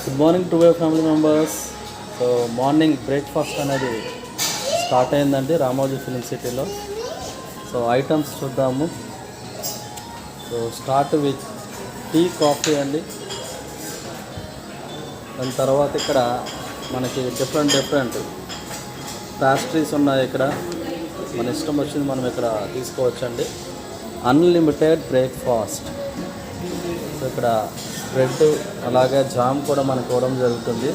Good morning to my family members. So morning breakfast అనేది start అయిందండి Ramoji film సిటీలో. So items చూద్దాము. So start with tea coffee అండి. దాని తర్వాత ఇక్కడ మనకి డిఫరెంట్ ప్యాస్ట్రీస్ ఉన్నాయి. ఇక్కడ మన ఇష్టం వచ్చింది మనం ఇక్కడ తీసుకోవచ్చండి. Unlimited breakfast. సో ఇక్కడ బ్రెడ్ అలాగే జామ్ కూడా మనకు ఇవ్వడం జరుగుతుంది.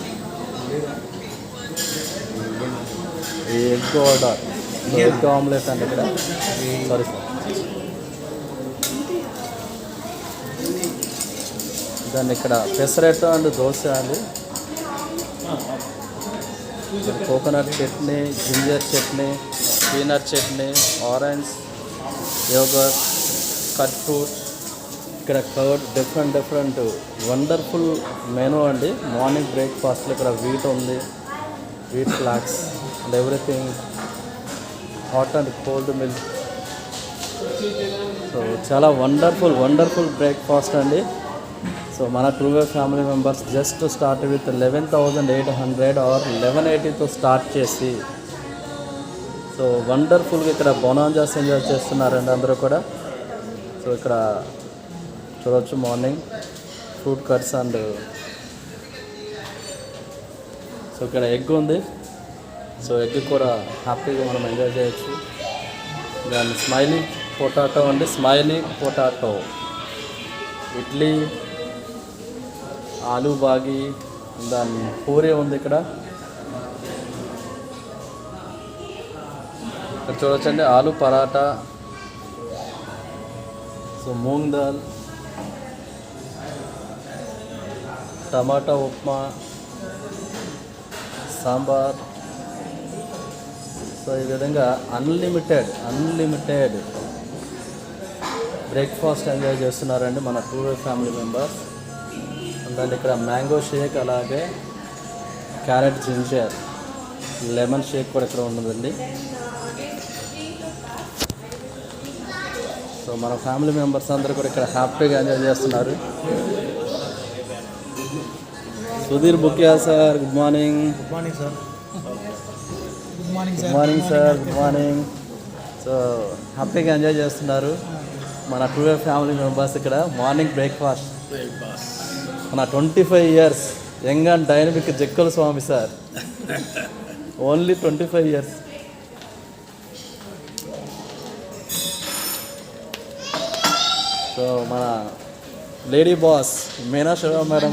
ఈ ఎగ్ ఆర్డర్, ఎగ్ ఆమ్లెట్ అండి ఇక్కడ. Sorry sir. దాన్ని ఇక్కడ పెసరెట్ అండ్ దోశ అండి. Coconut chutney, ginger chutney, peanut chutney, orange yogurt, cut fruit, ఇక్కడ కర్డ్, డిఫరెంట్ వండర్ఫుల్ మెనూ అండి. మార్నింగ్ బ్రేక్ఫాస్ట్లో ఇక్కడ వీట్ ఉంది, wheat flakes and everything, hot and cold milk. So చాలా వండర్ఫుల్ బ్రేక్ఫాస్ట్ అండి. సో మన Truway family members just start with 11,800 or 1180తో start చేసి సో వండర్ఫుల్గా ఇక్కడ బొనాంజాస్ ఎంజాయ్ చేస్తున్నారండి అందరూ కూడా. సో ఇక్కడ చూడవచ్చు morning fruit cuts and so ఇక్కడ ఎగ్ ఉంది. సో ఎగ్ కూడా హ్యాపీగా మనం ఎంజాయ్ చేయొచ్చు. దాన్ని స్మైలీ పొటాటో అండి, స్మైలీ పొటాటో, ఇడ్లీ, ఆలూ బాగి, దాని పూరి ఉంది ఇక్కడ. ఇక్కడ చూడొచ్చండి ఆలూ పరాటా, సో మూంగ్ దాల్, టమాటా ఉప్మా, సాంబార్. సో ఈ విధంగా అన్లిమిటెడ్ బ్రేక్ఫాస్ట్ ఎంజాయ్ చేస్తున్నారండి మన ట్రూవే ఫ్యామిలీ మెంబర్స్. దాన్ని ఇక్కడ మ్యాంగో షేక్, అలాగే క్యారెట్ జింజర్ లెమన్ షేక్ కూడా ఇక్కడ ఉన్నదండి. సో మన ఫ్యామిలీ మెంబర్స్ అందరూ కూడా ఇక్కడ హ్యాపీగా ఎంజాయ్ చేస్తున్నారు. Sudheer Bukya sir, good morning. Good morning sir. Good morning. So హ్యాపీగా ఎంజాయ్ చేస్తున్నారు మన ట్రూవే ఫ్యామిలీ మెంబర్స్ ఇక్కడ మార్నింగ్ బ్రేక్ఫాస్ట్. మన 25 years young and dynamic Jakkala Swamy sir, only 25 years. So మన lady boss Meena Siva madam